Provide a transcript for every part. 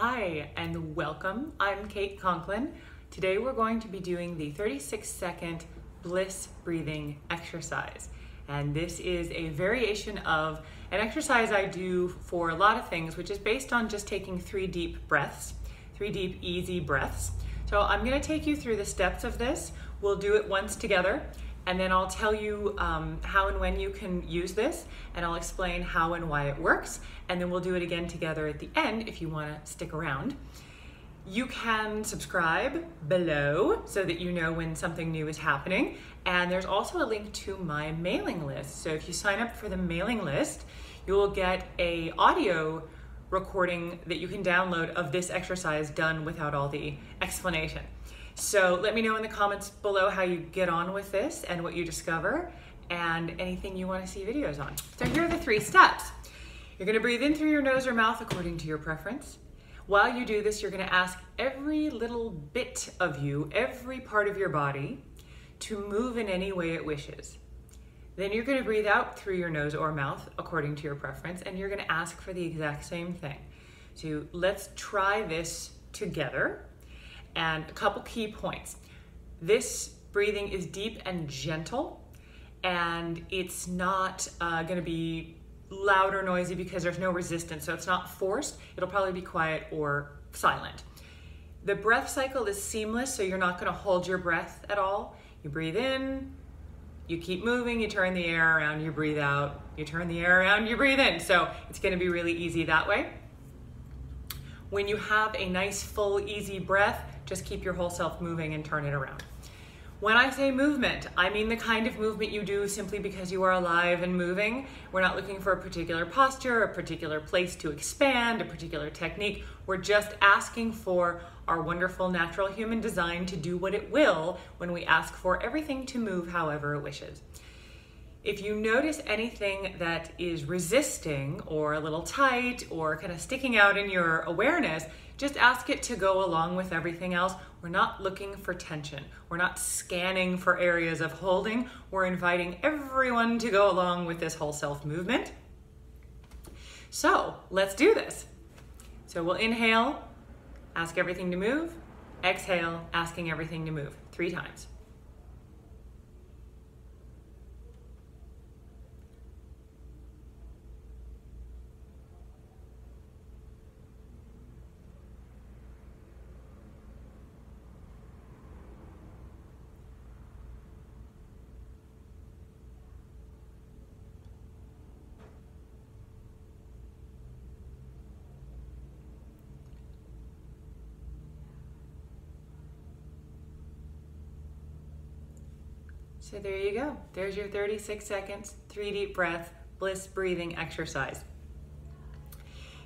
Hi and welcome. I'm Kate Conklin. Today we're going to be doing the 36-second Bliss breathing exercise. And this is a variation of an exercise I do for a lot of things, which is based on just taking 3 deep breaths, 3 deep easy breaths. So I'm going to take you through the steps of this. We'll do it once together, and then I'll tell you how and when you can use this, and I'll explain how and why it works, and then we'll do it again together at the end if you want to stick around. You can subscribe below so that you know when something new is happening, and there's also a link to my mailing list. So if you sign up for the mailing list, you will get an audio recording that you can download of this exercise done without all the explanation. So let me know in the comments below how you get on with this and what you discover and anything you want to see videos on. So here are the 3 steps. You're going to breathe in through your nose or mouth according to your preference. While you do this, you're going to ask every little bit of you, every part of your body, to move in any way it wishes. Then you're going to breathe out through your nose or mouth according to your preference, and you're going to ask for the exact same thing. So let's try this together. And a couple key points. This breathing is deep and gentle, and it's not going to be loud or noisy because there's no resistance, so it's not forced. It'll probably be quiet or silent. The breath cycle is seamless, so you're not going to hold your breath at all. You breathe in, you keep moving, you turn the air around, you breathe out, you turn the air around, you breathe in. So it's going to be really easy that way. When you have a nice, full, easy breath, just keep your whole self moving and turn it around. When I say movement, I mean the kind of movement you do simply because you are alive and moving. We're not looking for a particular posture, a particular place to expand, a particular technique. We're just asking for our wonderful natural human design to do what it will when we ask for everything to move however it wishes. If you notice anything that is resisting or a little tight or kind of sticking out in your awareness, just ask it to go along with everything else. We're not looking for tension. We're not scanning for areas of holding. We're inviting everyone to go along with this whole self movement. So let's do this. So we'll inhale, ask everything to move. Exhale, asking everything to move 3 times. So there you go. There's your 36 seconds, 3 deep breath, Bliss breathing exercise.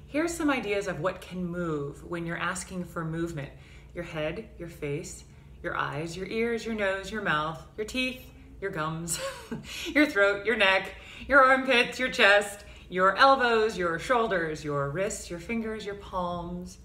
Here's some ideas of what can move when you're asking for movement. Your head, your face, your eyes, your ears, your nose, your mouth, your teeth, your gums, your throat, your neck, your armpits, your chest, your elbows, your shoulders, your wrists, your fingers, your palms,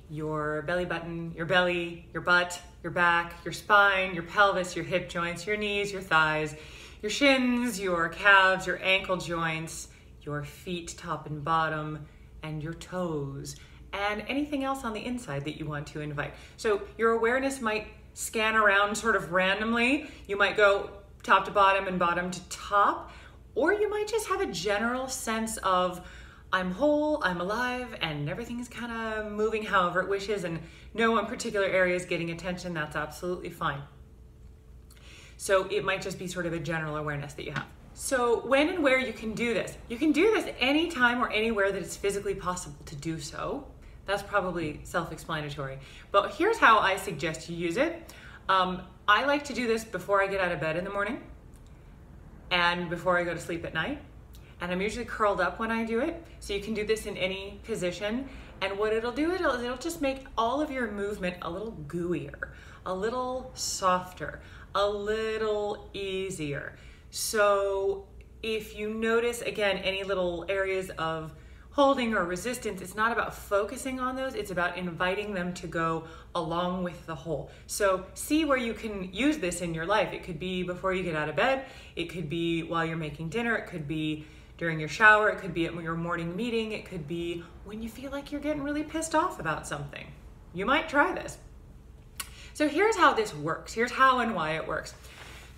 your belly button, your belly, your butt, your back, your spine, your pelvis, your hip joints, your knees, your thighs, your shins, your calves, your ankle joints, your feet, top and bottom, and your toes, and anything else on the inside that you want to invite. So your awareness might scan around sort of randomly. You might go top to bottom and bottom to top, or you might just have a general sense of I'm whole, I'm alive, and everything is kind of moving however it wishes, and no one particular area is getting attention. That's absolutely fine. So it might just be sort of a general awareness that you have. So when and where you can do this. You can do this anytime or anywhere that it's physically possible to do so. That's probably self-explanatory. But here's how I suggest you use it. I like to do this before I get out of bed in the morning and before I go to sleep at night. And I'm usually curled up when I do it. So you can do this in any position. And what it'll do, it'll just make all of your movement a little gooier, a little softer, a little easier. So if you notice, again, any little areas of holding or resistance, it's not about focusing on those, it's about inviting them to go along with the whole. So see where you can use this in your life. It could be before you get out of bed, it could be while you're making dinner, it could be during your shower, it could be at your morning meeting, it could be when you feel like you're getting really pissed off about something. You might try this. So here's how this works. Here's how and why it works.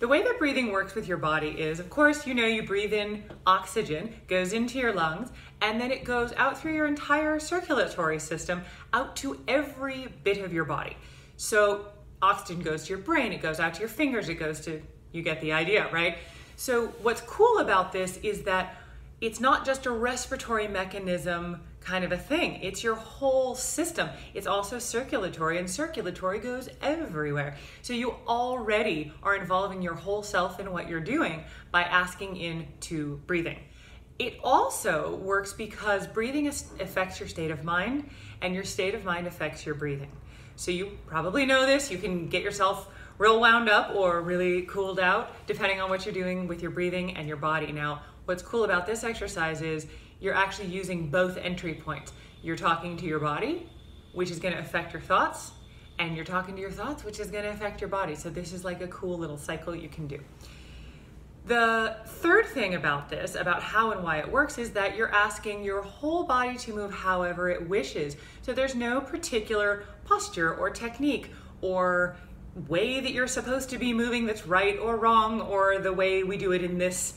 The way that breathing works with your body is, of course, you breathe in oxygen, goes into your lungs, and then it goes out through your entire circulatory system, out to every bit of your body. So oxygen goes to your brain, it goes out to your fingers, it goes to, you get the idea, right? So what's cool about this is that it's not just a respiratory mechanism kind of a thing. It's your whole system. It's also circulatory, and circulatory goes everywhere. So you already are involving your whole self in what you're doing by asking into breathing. It also works because breathing affects your state of mind, and your state of mind affects your breathing. So you probably know this. You can get yourself real wound up or really cooled out depending on what you're doing with your breathing and your body. Now, what's cool about this exercise is you're actually using both entry points. You're talking to your body, which is going to affect your thoughts, and you're talking to your thoughts, which is going to affect your body. So this is like a cool little cycle you can do. The third thing about this, about how and why it works, is that you're asking your whole body to move however it wishes. So there's no particular posture or technique or way that you're supposed to be moving that's right or wrong, or the way we do it in this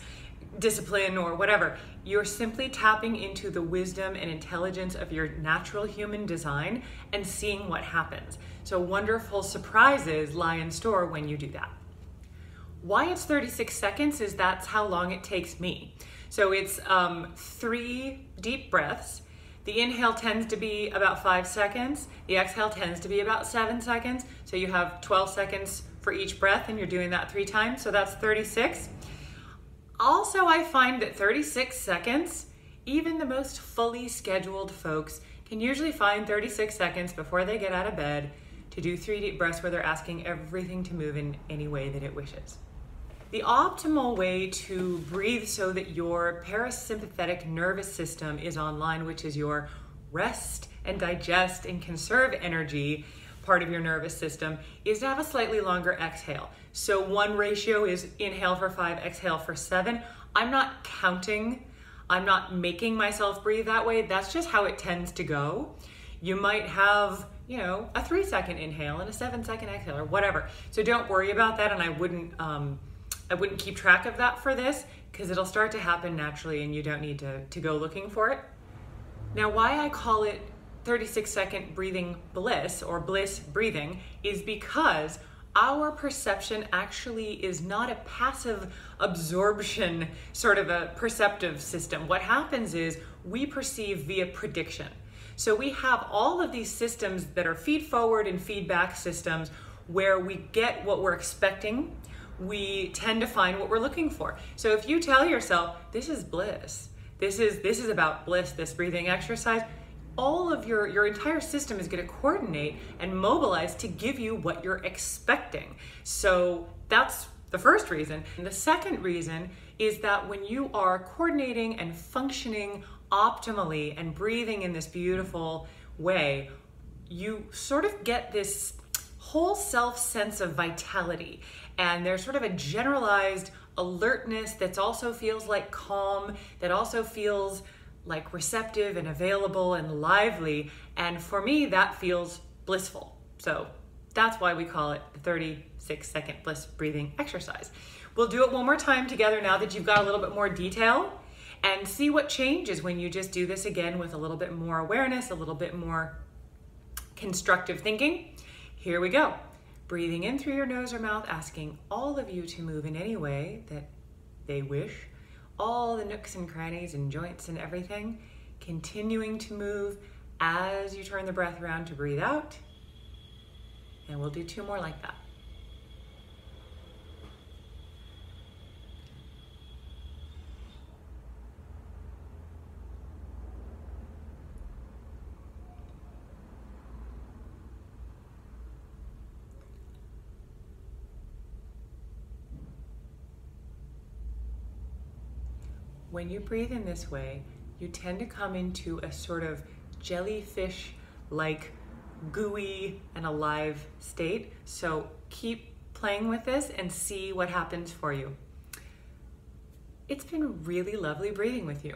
discipline or whatever. You're simply tapping into the wisdom and intelligence of your natural human design and seeing what happens. So wonderful surprises lie in store when you do that. Why it's 36 seconds is that's how long it takes me. So it's 3 deep breaths. The inhale tends to be about 5 seconds. The exhale tends to be about 7 seconds. So you have 12 seconds for each breath, and you're doing that 3 times. So that's 36. Also, I find that 36 seconds, even the most fully scheduled folks can usually find 36 seconds before they get out of bed to do 3 deep breaths where they're asking everything to move in any way that it wishes. The optimal way to breathe so that your parasympathetic nervous system is online, which is your rest and digest and conserve energy part of your nervous system, is to have a slightly longer exhale. So one ratio is inhale for 5, exhale for 7. I'm not counting. I'm not making myself breathe that way. That's just how it tends to go. You might have, a 3-second inhale and a 7-second exhale or whatever. So don't worry about that, and I wouldn't keep track of that for this, because it'll start to happen naturally and you don't need to go looking for it. Now, why I call it 36-second breathing bliss or bliss breathing is because our perception actually is not a passive absorption sort of a perceptive system. What happens is we perceive via prediction. So we have all of these systems that are feed forward and feedback systems where we get what we're expecting. We tend to find what we're looking for. So if you tell yourself, this is bliss, this is about bliss, this breathing exercise, all of your entire system is going to coordinate and mobilize to give you what you're expecting. So that's the first reason. And the second reason is that when you are coordinating and functioning optimally and breathing in this beautiful way, you sort of get this whole self sense of vitality. And there's sort of a generalized alertness that also feels like calm, that also feels like receptive and available and lively. And for me, that feels blissful. So that's why we call it the 36-second bliss breathing exercise. We'll do it one more time together now that you've got a little bit more detail, and see what changes when you just do this again with a little bit more awareness, a little bit more constructive thinking. Here we go. Breathing in through your nose or mouth, asking all of you to move in any way that they wish. All the nooks and crannies and joints and everything. Continuing to move as you turn the breath around to breathe out. And we'll do 2 more like that. When you breathe in this way, you tend to come into a sort of jellyfish-like gooey and alive state. So keep playing with this and see what happens for you. It's been really lovely breathing with you.